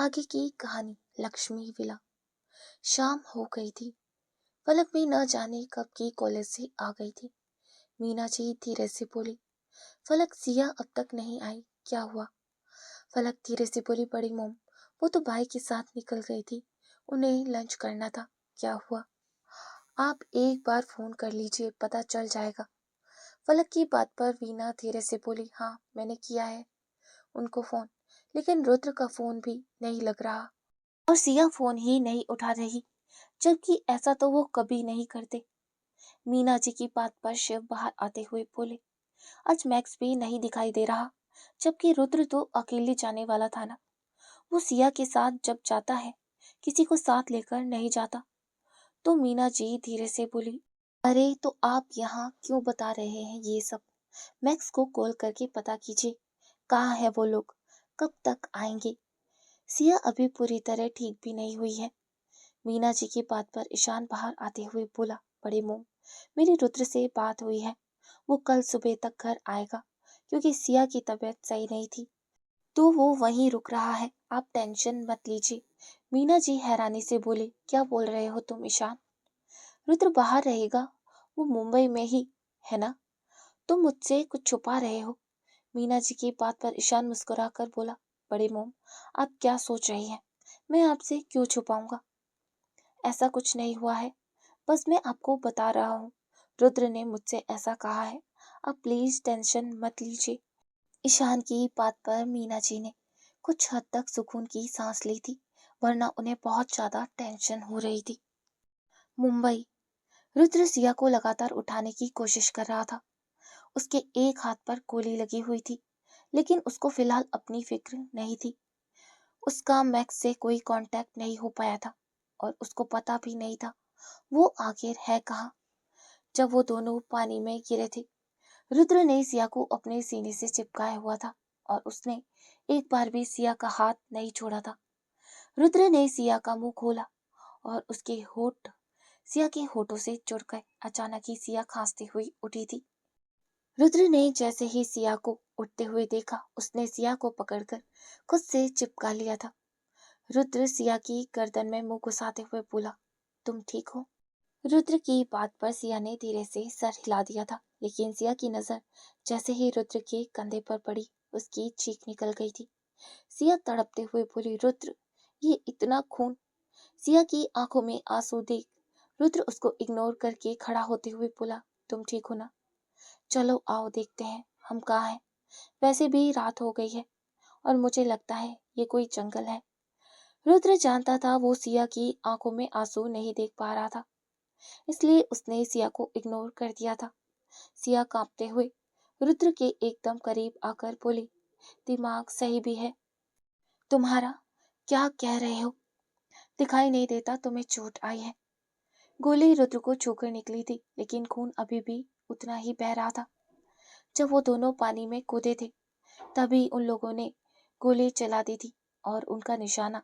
आगे की कहानी। लक्ष्मी विला। शाम हो गई थी। पलक भी न जाने कब की कॉलेज से आ गई थी। मीना जी धीरे से बोली, फलक सिया अब तक नहीं आई, क्या हुआ? फलक धीरे से बोली, बड़ी मोम, वो तो भाई के साथ निकल गई थी, उन्हें लंच करना था। क्या हुआ? आप एक बार फोन कर लीजिए, पता चल जाएगा। फलक की बात पर वीना धीरे से बोली, हाँ मैंने किया है उनको फोन, लेकिन रुद्र का फोन भी नहीं लग रहा और सिया फोन ही नहीं उठा रही, जबकि ऐसा तो वो कभी नहीं करते। मीना जी की बात पर शिव बाहर आते हुए बोले, आज मैक्स भी नहीं दिखाई दे रहा, जबकि रुद्र तो अकेले जाने वाला था ना। वो सिया के साथ जब जाता है, किसी को साथ लेकर नहीं जाता। तो मीना जी धीरे से बोली, अरे तो आप यहाँ क्यों बता रहे हैं ये सब? मैक्स को कॉल करके पता कीजिए, कहाँ है वो लोग, कब तक आएंगे? सिया अभी पूरी तरह ठीक भी नहीं हुई है। मीना जी की बात पर ईशान बाहर आते हुए बोला, बड़े मोम, मेरी रुद्र से बात हुई है, वो कल सुबह तक घर आएगा, क्योंकि सिया की तबीयत सही नहीं थी, तो वो वहीं रुक रहा है, आप टेंशन मत लीजिए। मीना जी हैरानी से बोले, क्या बोल रहे हो तुम ईशान? रुद्र बाहर रहेगा, वो मुंबई में ही है ना? तुम मुझसे कुछ छुपा रहे हो? मीना जी की बात पर ईशान मुस्कुरा कर बोला, बड़े मोम, आप क्या सोच रही हैं? मैं आपसे क्यों छुपाऊंगा? ऐसा कुछ नहीं हुआ है, बस मैं आपको बता रहा हूँ, रुद्र ने मुझसे ऐसा कहा है, आप प्लीज टेंशन मत लीजिए। ईशान की बात पर मीना जी ने कुछ हद तक सुकून की सांस ली थी, वरना उन्हें बहुत ज्यादा टेंशन हो रही थी। मुंबई। रुद्र सिया को लगातार उठाने की कोशिश कर रहा था। उसके एक हाथ पर गोली लगी हुई थी, लेकिन उसको फिलहाल अपनी फिक्र नहीं थी। उसका मैक्स से कोई कांटेक्ट नहीं हो पाया था और उसको पता भी नहीं था वो आखिर है कहाँ। जब वो दोनों पानी में गिरे थे, रुद्र ने सिया को अपने सीने से चिपकाया हुआ था और उसने एक बार भी सिया का हाथ नहीं छोड़ा था। रुद्र ने सिया का मुंह खोला और उसके होठ सिया के होठों से जुड़ गए। अचानक ही सिया खांसती हुई उठी थी। रुद्र ने जैसे ही सिया को उठते हुए देखा, उसने सिया को पकड़कर खुद से चिपका लिया था। रुद्र सिया की गर्दन में मुंह घुसाते हुए बोला, तुम ठीक हो? रुद्र की बात पर सिया ने धीरे से सर हिला दिया था, लेकिन सिया की नजर जैसे ही रुद्र के कंधे पर पड़ी, उसकी चीख निकल गई थी। सिया तड़पते हुए बोली, रुद्र, ये इतना खून! सिया की आंखों में आंसू देख रुद्र उसको इग्नोर करके खड़ा होते हुए बोला, तुम ठीक हो ना? चलो आओ देखते हैं हम कहाँ हैं। वैसे भी रात हो गई है और मुझे लगता है ये कोई जंगल है। रुद्र जानता था वो सिया की आंखों में आंसू नहीं देख पा रहा था, इसलिए उसने सिया को इग्नोर कर दिया था। सिया कांपते हुए रुद्र के एकदम करीब आकर बोली, दिमाग सही भी है तुम्हारा? क्या कह रहे हो? दिखाई नहीं देता तुम्हें चोट आई है? गोली रुद्र को छूकर निकली थी, लेकिन खून अभी भी उतना ही बह रहा था। जब वो दोनों पानी में कूदे थे, तभी उन लोगों ने गोली चला दी थी और उनका निशाना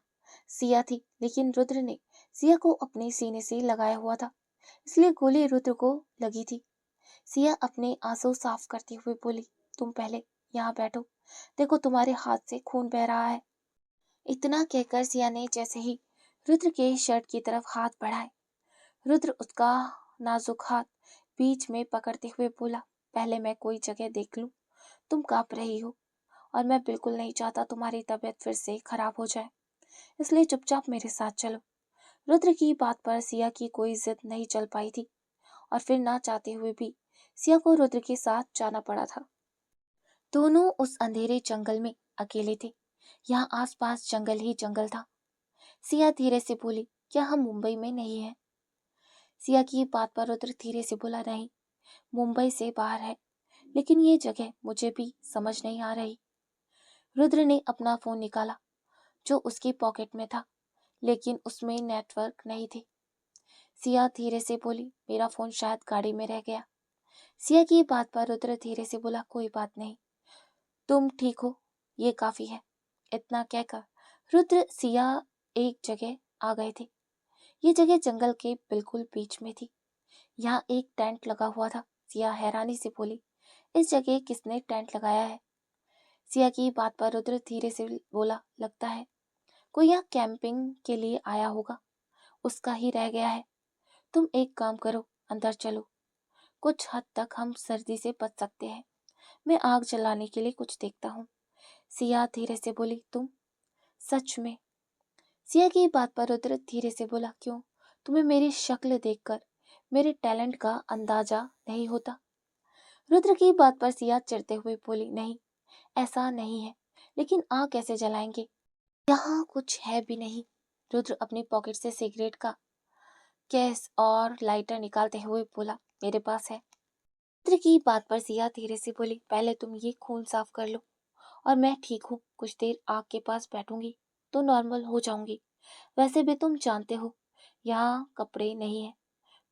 सिया थी, लेकिन रुद्र ने सिया को अपने सीने से लगाया हुआ था, इसलिए गोली रुद्र को लगी थी। सिया अपने आंसू साफ करते हुए बोली, तुम पहले यहाँ बैठो, देखो तुम्हारे हाथ से खून बह रहा है। इतना कहकर सिया ने जैसे ही रुद्र के शर्ट की तरफ हाथ बढ़ाए, रुद्र उसका नाजुक हाथ बीच में पकड़ते हुए बोला, पहले मैं कोई जगह देख लूं, तुम कांप रही हो और मैं बिल्कुल नहीं चाहता तुम्हारी तबीयत फिर से खराब हो जाए, इसलिए चुपचाप मेरे साथ चलो। रुद्र की बात पर सिया की कोई जिद नहीं चल पाई थी और फिर ना चाहते हुए भी सिया को रुद्र के साथ जाना पड़ा था। दोनों उस अंधेरे जंगल में अकेले थे। यहाँ आसपास जंगल ही जंगल था। सिया धीरे से बोली, क्या हम मुंबई में नहीं है? सिया की बात पर रुद्र धीरे से बोला, नहीं, मुंबई से बाहर है, लेकिन ये जगह मुझे भी समझ नहीं आ रही। रुद्र ने अपना फोन निकाला जो उसकी पॉकेट में था, लेकिन उसमें नेटवर्क नहीं थे। सिया धीरे से बोली, मेरा फोन शायद गाड़ी में रह गया। सिया की बात पर रुद्र धीरे से बोला, कोई बात नहीं, तुम ठीक हो, ये काफी है। इतना कहकर रुद्र सिया एक जगह आ गए थे। ये जगह जंगल के बिल्कुल बीच में थी। यहाँ एक टेंट लगा हुआ था। सिया हैरानी से बोली, इस जगह किसने टेंट लगाया है? सिया की बात पर रुद्र धीरे से बोला, लगता है कोई यहाँ कैंपिंग के लिए आया होगा, उसका ही रह गया है। तुम एक काम करो, अंदर चलो, कुछ हद तक हम सर्दी से बच सकते हैं। मैं आग जलाने के लिए कुछ देखता हूँ। सिया धीरे से बोली, तुम? सच में? सिया की बात पर रुद्र धीरे से बोला, क्यों? तुम्हें मेरी शक्ल देखकर मेरे टैलेंट का अंदाजा नहीं होता? रुद्र की बात पर सिया चिढ़ते हुए बोली, नहीं, ऐसा नहीं है, लेकिन आग कैसे जलाएंगे? यहाँ कुछ है भी नहीं। रुद्र अपनी पॉकेट से सिगरेट का केस और लाइटर निकालते हुए बोला, मेरे पास है। रुद्र की बात पर सिया धीरे से बोली, पहले तुम ये खून साफ कर लो और मैं ठीक हूँ, कुछ देर आग के पास बैठूंगी तो नॉर्मल हो जाऊंगी। वैसे भी तुम जानते हो यहाँ कपड़े नहीं है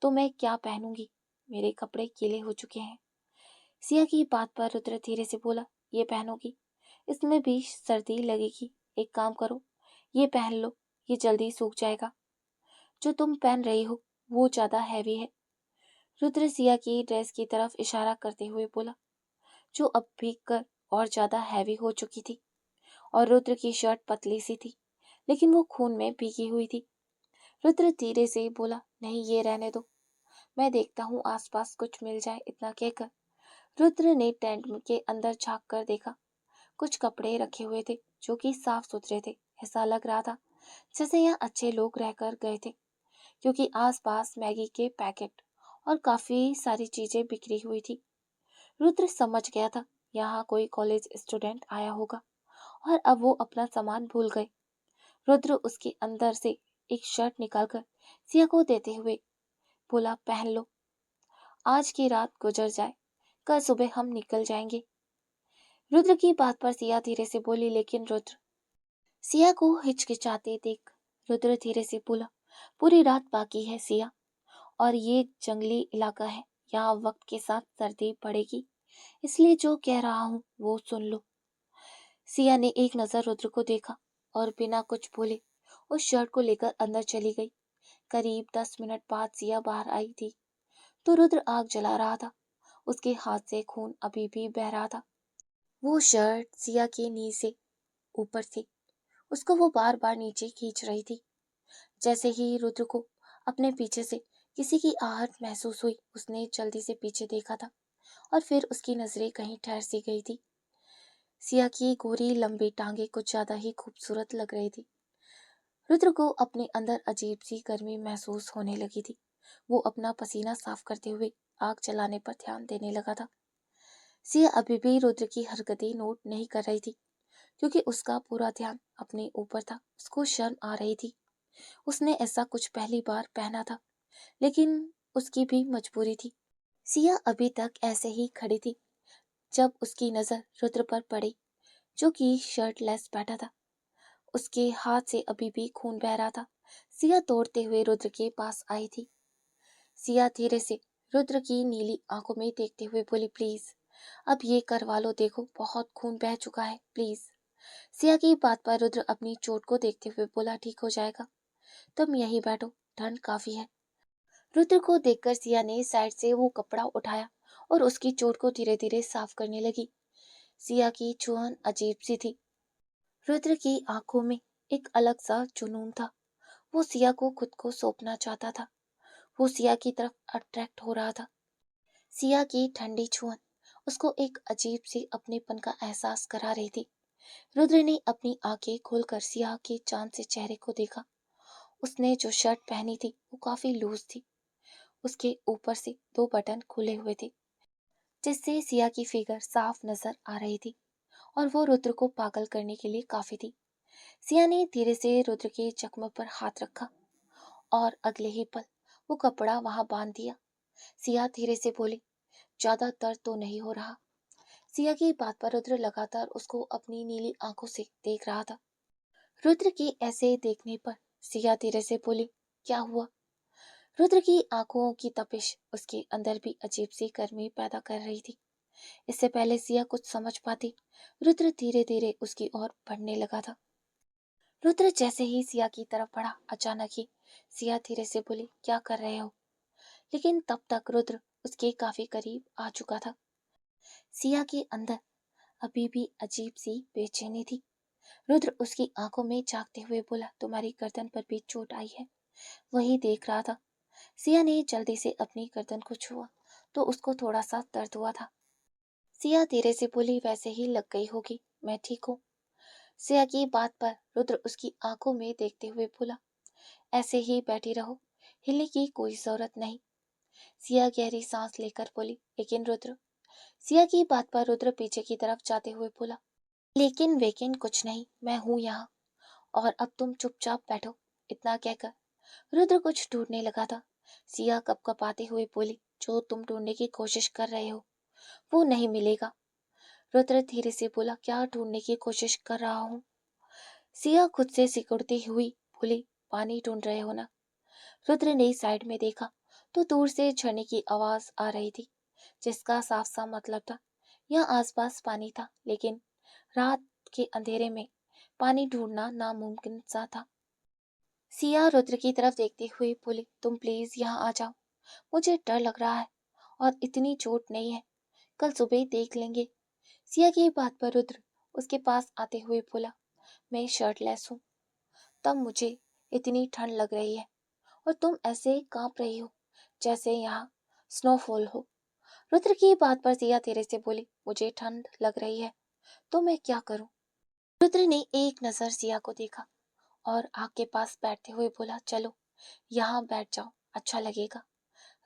तो मैं क्या पहनूंगी, मेरे कपड़े गीले हो चुके हैं। सिया की बात पर रुद्र धीरे से बोला, ये पहनोगी? इसमें भी सर्दी लगेगी। एक काम करो, ये पहन लो, ये जल्दी सूख जाएगा। जो तुम पहन रही हो वो ज्यादा हैवी है। रुद्र सिया की ड्रेस की तरफ इशारा करते हुए बोला, जो अब भीग कर और ज्यादा हैवी हो चुकी थी। और रुद्र की शर्ट पतली सी थी, लेकिन वो खून में भीगी हुई थी। रुद्र धीरे से बोला, नहीं, ये रहने दो, मैं देखता हूँ आसपास कुछ मिल जाए। इतना कहकर रुद्र ने टेंट के अंदर झांक कर देखा। कुछ कपड़े रखे हुए थे जो कि साफ सुथरे थे। ऐसा लग रहा था जैसे यहाँ अच्छे लोग रहकर गए थे, क्योंकि आसपास मैगी के पैकेट और काफी सारी चीजें बिखरी हुई थी। रुद्र समझ गया था यहाँ कोई कॉलेज स्टूडेंट आया होगा और अब वो अपना सामान भूल गए। रुद्र उसके अंदर से एक शर्ट निकालकर सिया को देते हुए बोला, पहन लो, आज की रात गुजर जाए, कल सुबह हम निकल जाएंगे। रुद्र की बात पर सिया धीरे से बोली, लेकिन रुद्र। सिया को हिचकिचाते देख रुद्र धीरे से बोला, पूरी रात बाकी है सिया, और ये जंगली इलाका है, यहाँ वक्त के साथ सर्दी पड़ेगी, इसलिए जो कह रहा हूँ वो सुन लो। सिया ने एक नजर रुद्र को देखा और बिना कुछ बोले उस शर्ट को लेकर अंदर चली गई। करीब 10 मिनट बाद सिया बाहर आई थी तो रुद्र आग जला रहा था। उसके हाथ से खून अभी भी बह रहा था। वो शर्ट सिया के नी से ऊपर थी, उसको वो बार बार नीचे खींच रही थी। जैसे ही रुद्र को अपने पीछे से किसी की आहट महसूस हुई, उसने जल्दी से पीछे देखा था और फिर उसकी नजरें कहीं ठहर सी गई थी। सिया की गोरी लंबी टांगे कुछ ज्यादा ही खूबसूरत लग रही थी। रुद्र को अपने अंदर अजीब सी गर्मी महसूस होने लगी थी। वो अपना पसीना साफ करते हुए आग जलाने पर ध्यान देने लगा था। सिया अभी भी रुद्र की हरकतें नोट नहीं कर रही थी, क्योंकि उसका पूरा ध्यान अपने ऊपर था। उसको शर्म आ रही थी। उसने ऐसा कुछ पहली बार पहना था, लेकिन उसकी भी मजबूरी थी। सिया अभी तक ऐसे ही खड़ी थी जब उसकी नजर रुद्र पर पड़ी, जो कि शर्टलेस बैठा था। उसके हाथ से अभी भी खून बह रहा था। सिया दौड़ते हुए रुद्र के पास आई थी। सिया धीरे से रुद्र की नीली आंखों में देखते हुए बोली, प्लीज अब ये करवा लो, देखो बहुत खून बह चुका है, प्लीज। सिया की बात पर रुद्र अपनी चोट को देखते हुए बोला, ठीक हो जाएगा, तुम यहीं बैठो, ठंड काफी है। रुद्र को देखकर सिया ने साइड से वो कपड़ा उठाया और उसकी चोट को धीरे धीरे साफ करने लगी। सिया की चुहन अजीब सी थी। रुद्र की आंखों में एक अलग सा जुनून था। वो सिया को खुद को सौंपना चाहता था। वो सिया की तरफ अट्रैक्ट हो रहा था। सिया की ठंडी छुअन उसको एक अजीब सी अपनेपन का एहसास करा रही थी। रुद्र ने अपनी आंखें खोलकर सिया के चांद से चेहरे को देखा। उसने जो शर्ट पहनी थी वो काफी लूज थी। उसके ऊपर से 2 बटन खुले हुए थे, जिससे सिया की फिगर साफ नजर आ रही थी और वो रुद्र को पागल करने के लिए काफी थी। सिया ने धीरे से रुद्र के जख्म पर हाथ रखा और अगले ही पल वो कपड़ा वहां बांध दिया। सिया धीरे से बोली, ज्यादा दर्द तो नहीं हो रहा? सिया की बात पर रुद्र लगातार उसको अपनी नीली आंखों से देख रहा था। रुद्र के ऐसे देखने पर सिया धीरे से बोली, क्या हुआ? रुद्र की आंखों की तपिश उसके अंदर भी अजीब सी गर्मी पैदा कर रही थी। इससे पहले सिया कुछ समझ पाती, रुद्र धीरे धीरे उसकी ओर बढ़ने लगा था। रुद्र जैसे ही सिया की तरफ बढ़ा, अचानक ही सिया धीरे से बोली, क्या कर रहे हो? लेकिन तब तक रुद्र उसके काफी करीब आ चुका था। सिया के अंदर अभी भी अजीब सी बेचैनी थी। रुद्र उसकी आंखों में झांकते हुए बोला, तुम्हारी गर्दन पर भी चोट आई है? वही देख रहा था। सिया ने जल्दी से अपनी गर्दन को छुआ तो उसको थोड़ा सा दर्द हुआ था। सिया धीरे से बोली, वैसे ही लग गई होगी, मैं ठीक हूँ। सिया की बात पर रुद्र उसकी आंखों में देखते हुए बोला, ऐसे ही बैठी रहो, हिलने की कोई जरूरत नहीं। सिया गहरी सांस लेकर बोली, लेकिन रुद्र। सिया की बात पर रुद्र पीछे की तरफ जाते हुए बोला, लेकिन वेकिन कुछ नहीं, मैं हूं यहाँ, और अब तुम चुपचाप बैठो। इतना कहकर रुद्र कुछ ढूंढने लगा था। सिया कपकपाते हुए बोली, जो तुम ढूंढने की कोशिश कर रहे हो वो नहीं मिलेगा। रुद्र धीरे से बोला, क्या ढूंढने की कोशिश कर रहा हूँ? सिया खुद से सिकुड़ती हुई बोली, पानी ढूंढ रहे हो ना? रुद्र ने साइड में देखा तो दूर से झरने की आवाज आ रही थी, जिसका साफ सा मतलब था यहाँ आसपास पानी था, लेकिन रात के अंधेरे में पानी ढूंढना नामुमकिन सा था। सिया रुद्र की तरफ देखते हुए बोली, तुम प्लीज यहाँ आ जाओ, मुझे डर लग रहा है और इतनी चोट नहीं है, कल सुबह देख लेंगे। सिया की बात पर रुद्र उसके पास आते हुए बोला, मैं शर्टलेस हूँ, तब मुझे इतनी ठंड लग रही है और तुम ऐसे कांप रही हो जैसे यहाँ स्नोफॉल हो। रुद्र की बात पर सिया धीरे से बोली, मुझे ठंड लग रही है तो मैं क्या करूं? रुद्र ने एक नजर सिया को देखा और आग के पास बैठते हुए बोला, चलो यहाँ बैठ जाओ, अच्छा लगेगा।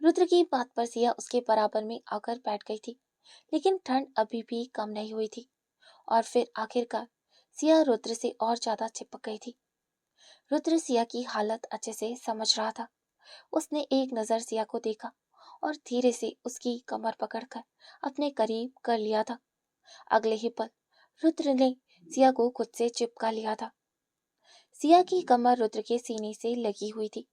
रुद्र की बात पर सिया उसके बराबर में आकर बैठ गई थी, लेकिन ठंड अभी भी कम नहीं हुई थी और फिर आखिरकार सिया रुद्र से और ज्यादा चिपक गई थी। रुद्र सिया की हालत अच्छे से समझ रहा था। उसने एक नजर सिया को देखा और धीरे से उसकी कमर पकड़कर अपने करीब कर लिया था। अगले ही पल रुद्र ने सिया को खुद से चिपका लिया था। सिया की कमर रुद्र के सीने से लगी हुई थी।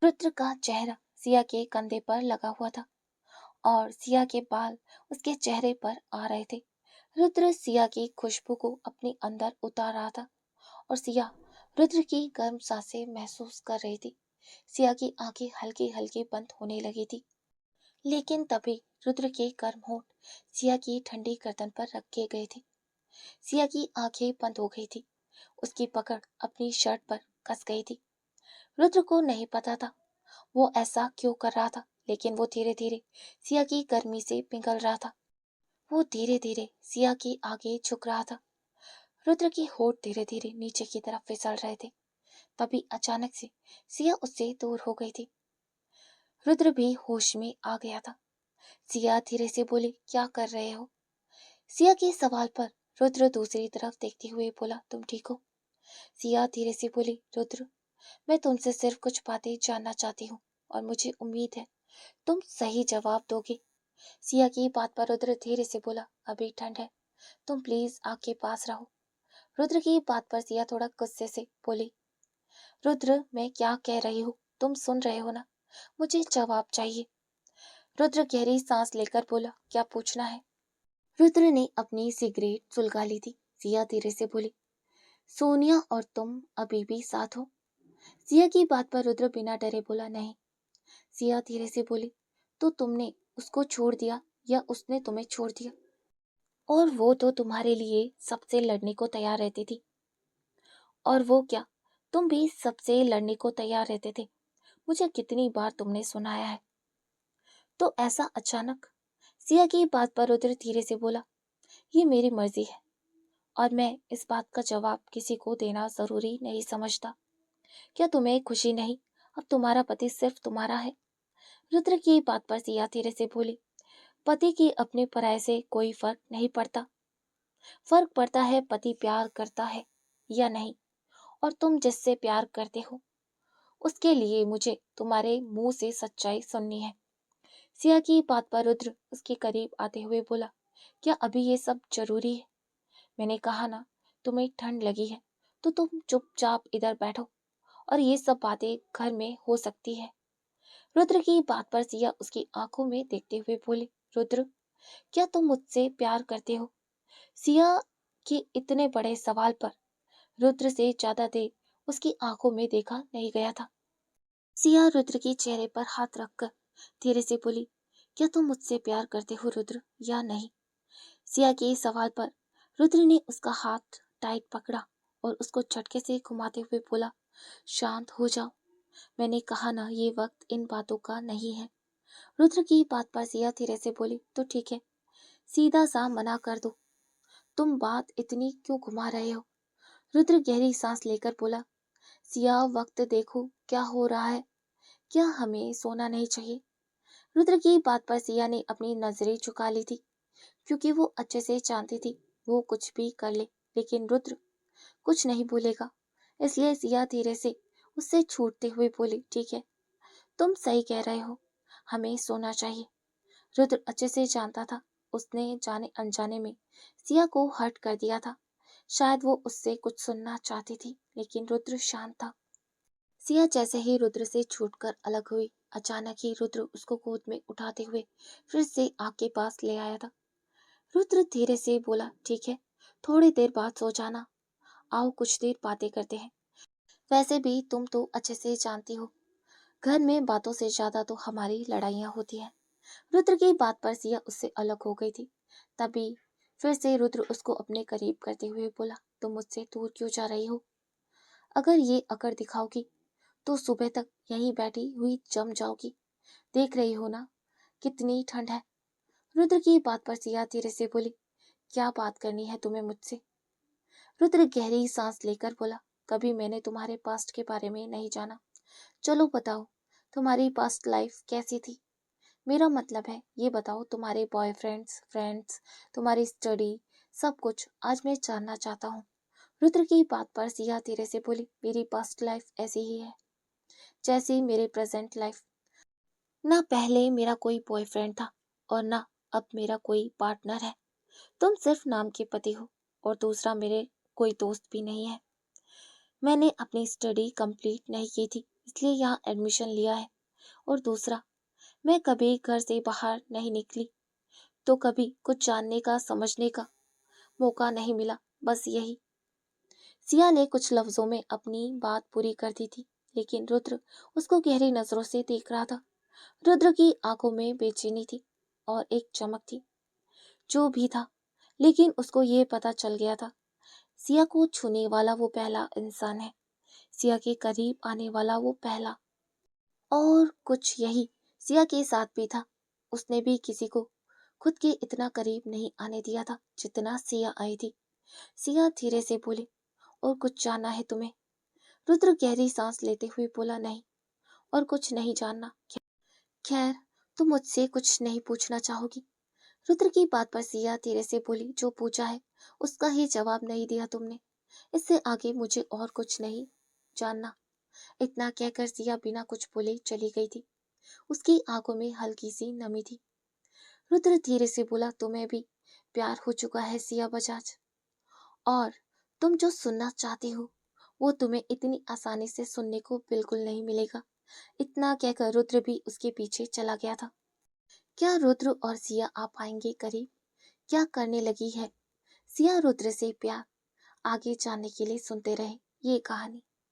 रुद्र का चेहरा सिया के कंधे पर लगा हुआ था और सिया के बाल उसके चेहरे पर आ रहे थे। रुद्र सिया की खुशबू को अपने अंदर उतार रहा था और सिया रुद्र की गर्म सांसें महसूस कर रही थी। सिया की आंखें हल्की हल्की बंद होने लगी थी, लेकिन तभी रुद्र के गर्म होंठ सिया की ठंडी गर्दन पर रखे गए थे। सिया की आंखें बंद हो गई थी, उसकी पकड़ अपनी शर्ट पर कस गई थी। रुद्र को नहीं पता था वो ऐसा क्यों कर रहा था, लेकिन वो धीरे धीरे सिया की गर्मी से पिघल रहा था। वो धीरे धीरे सिया के आगे झुक रहा था। रुद्र के होठ धीरे धीरे नीचे की तरफ फिसल रहे थे। तभी अचानक से सिया उससे दूर हो गई थी। रुद्र भी होश में आ गया था। सिया धीरे से बोली, क्या कर रहे हो? सिया के सवाल पर रुद्र दूसरी तरफ देखते हुए बोला, तुम ठीक हो? सिया धीरे से बोली, रुद्र, मैं तुमसे सिर्फ कुछ बातें जानना चाहती हूँ और मुझे उम्मीद है तुम सही जवाब दोगे। सिया की बात पर रुद्र धीरे से बोला, अभी ठंड है, तुम प्लीज आग के पास रहो। रुद्र की बात पर सिया थोड़ा गुस्से से बोली, रुद्र, मैं क्या कह रही हूँ तुम सुन रहे हो ना? मुझे जवाब चाहिए। रुद्र गहरी सांस लेकर बोला, क्या पूछना है? रुद्र ने अपनी सिगरेट सुलगा ली थी। सिया धीरे से बोली, सोनिया और तुम अभी भी साथ हो? सिया की बात पर रुद्र बिना डरे बोला, नहीं। सिया धीरे से बोली, तो तुमने उसको छोड़ दिया या उसने तुम्हें छोड़ दिया? और वो तो तुम्हारे लिए सबसे लड़ने को तैयार रहती थी। और वो क्या, तुम भी सबसे लड़ने को तैयार रहते थे, मुझे कितनी बार तुमने सुनाया है। तो ऐसा अचानक? सिया की बात पर रुद्र धीरे से बोला, ये मेरी मर्जी है और मैं इस बात का जवाब किसी को देना जरूरी नहीं समझता। क्या तुम्हें खुशी नहीं, अब तुम्हारा पति सिर्फ तुम्हारा है? रुद्र की बात पर सिया धीरे से बोली, पति की अपने पराये से कोई फर्क नहीं पड़ता। फर्क पड़ता है पति प्यार करता है या नहीं, और तुम जिससे प्यार करते हो उसके लिए मुझे तुम्हारे मुंह से सच्चाई सुननी है। सिया की बात पर रुद्र उसके करीब आते हुए बोला, क्या अभी ये सब जरूरी है? मैंने कहा ना, तुम्हें ठंड लगी है तो तुम चुपचाप इधर बैठो और ये सब बातें घर में हो सकती है। रुद्र की बात पर सिया उसकी आंखों में देखते हुए बोले, रुद्र, क्या तुम मुझसे प्यार करते हो? सिया के इतने बड़े सवाल पर रुद्र से ज्यादा देर उसकी आंखों में देखा नहीं गया था। सिया रुद्र के चेहरे पर हाथ रखकर धीरे से बोली, क्या तुम मुझसे प्यार करते हो रुद्र या नहीं? सिया के सवाल पर रुद्र ने उसका हाथ टाइट पकड़ा और उसको झटके से घुमाते हुए बोला, शांत हो जाओ, मैंने कहा ना ये वक्त इन बातों का नहीं है। रुद्र की बात पर सिया धीरे से बोली, तो ठीक है, सीधा सा मना कर दो, तुम बात इतनी क्यों घुमा रहे हो। रुद्र गहरी सांस लेकर बोला, सिया वक्त देखो क्या हो रहा है, क्या हमें सोना नहीं चाहिए। रुद्र की बात पर सिया ने अपनी नजरें झुका ली थी, क्योंकि वो अच्छे से जानती थी वो कुछ भी कर ले लेकिन रुद्र कुछ नहीं बोलेगा। इसलिए सिया धीरे से उससे छूटते हुए बोली, ठीक है, तुम सही कह रहे हो, हमें सोना चाहिए। रुद्र अच्छे से जानता था उसने जाने अनजाने में सिया को हर्ट कर दिया था। शायद वो उससे कुछ सुनना चाहती थी लेकिन रुद्र शांत था। सिया जैसे ही रुद्र से छूटकर अलग हुई, अचानक ही रुद्र उसको गोद में उठाते हुए फिर से आग के पास ले आया था। रुद्र धीरे से बोला, ठीक है, थोड़ी देर बाद सो जाना, आओ कुछ देर बातें करते हैं। वैसे भी तुम तो अच्छे से जानती हो, घर में बातों से ज्यादा तो हमारी लड़ाइयाँ होती हैं। रुद्र की बात पर सिया उससे अलग हो गई थी। तभी फिर से रुद्र उसको अपने करीब करते हुए बोला, तुम मुझसे दूर क्यों जा रही हो। अगर ये अकड़ दिखाओगी तो सुबह तक यहीं बैठी हुई जम जाओगी। देख रही हो ना कितनी ठंड है। रुद्र की बात पर सिया धीरे से बोली, क्या बात करनी है तुम्हें मुझसे। रुद्र गहरी सांस लेकर बोला, कभी मैंने तुम्हारे पास्ट के बारे में नहीं जाना, चलो बताओ तुम्हारी पास्ट लाइफ कैसी थी। मेरा मतलब है ये बताओ, तुम्हारे बॉयफ्रेंड्स, फ्रेंड्स, तुम्हारी स्टडी, सब कुछ आज मैं जानना चाहता हूँ। रुद्र की बात पर सिया धीरे से बोली, मेरी पास्ट लाइफ ऐसी ही है जैसी मेरी प्रेजेंट लाइफ। ना पहले मेरा कोई बॉयफ्रेंड था और ना अब मेरा कोई पार्टनर है। तुम सिर्फ नाम के पति हो और दूसरा मेरे कोई दोस्त भी नहीं है। मैंने अपनी स्टडी कंप्लीट नहीं की थी इसलिए यहाँ एडमिशन लिया है। और दूसरा, मैं कभी घर से बाहर नहीं निकली तो कभी कुछ जानने का समझने का मौका नहीं मिला, बस यही। सिया ने कुछ लफ्जों में अपनी बात पूरी कर दी थी लेकिन रुद्र उसको गहरी नजरों से देख रहा था। रुद्र की आंखों में बेचैनी थी और एक चमक थी। जो भी था, लेकिन उसको ये पता चल गया था, सिया को छूने वाला वो पहला इंसान है, सिया के करीब आने वाला वो पहला। और कुछ यही सिया के साथ भी था। उसने भी किसी को खुद के इतना करीब नहीं आने दिया था जितना सिया आई थी। सिया धीरे से बोली, और कुछ जानना है तुम्हें। रुद्र गहरी सांस लेते हुए बोला, नहीं, और कुछ नहीं जानना। खैर, तुम मुझसे कुछ नहीं पूछना चाहोगी। रुद्र की बात पर सिया धीरे से बोली, जो पूछा है उसका ही जवाब नहीं दिया तुमने, इससे आगे मुझे और कुछ नहीं जानना। इतना कहकर सिया बिना कुछ बोले चली गई थी। उसकी आंखों में हल्की सी नमी थी। रुद्र धीरे से बोला, तुम्हें भी प्यार हो चुका है सिया बजाज, और तुम जो सुनना चाहती हो वो तुम्हें इतनी आसानी से सुनने को बिल्कुल नहीं मिलेगा। इतना कहकर रुद्र भी उसके पीछे चला गया था। क्या रुद्र और सिया आ पाएंगे करीब? क्या करने लगी है सिया रुद्र से प्यार? आगे जानने के लिए सुनते रहे ये कहानी।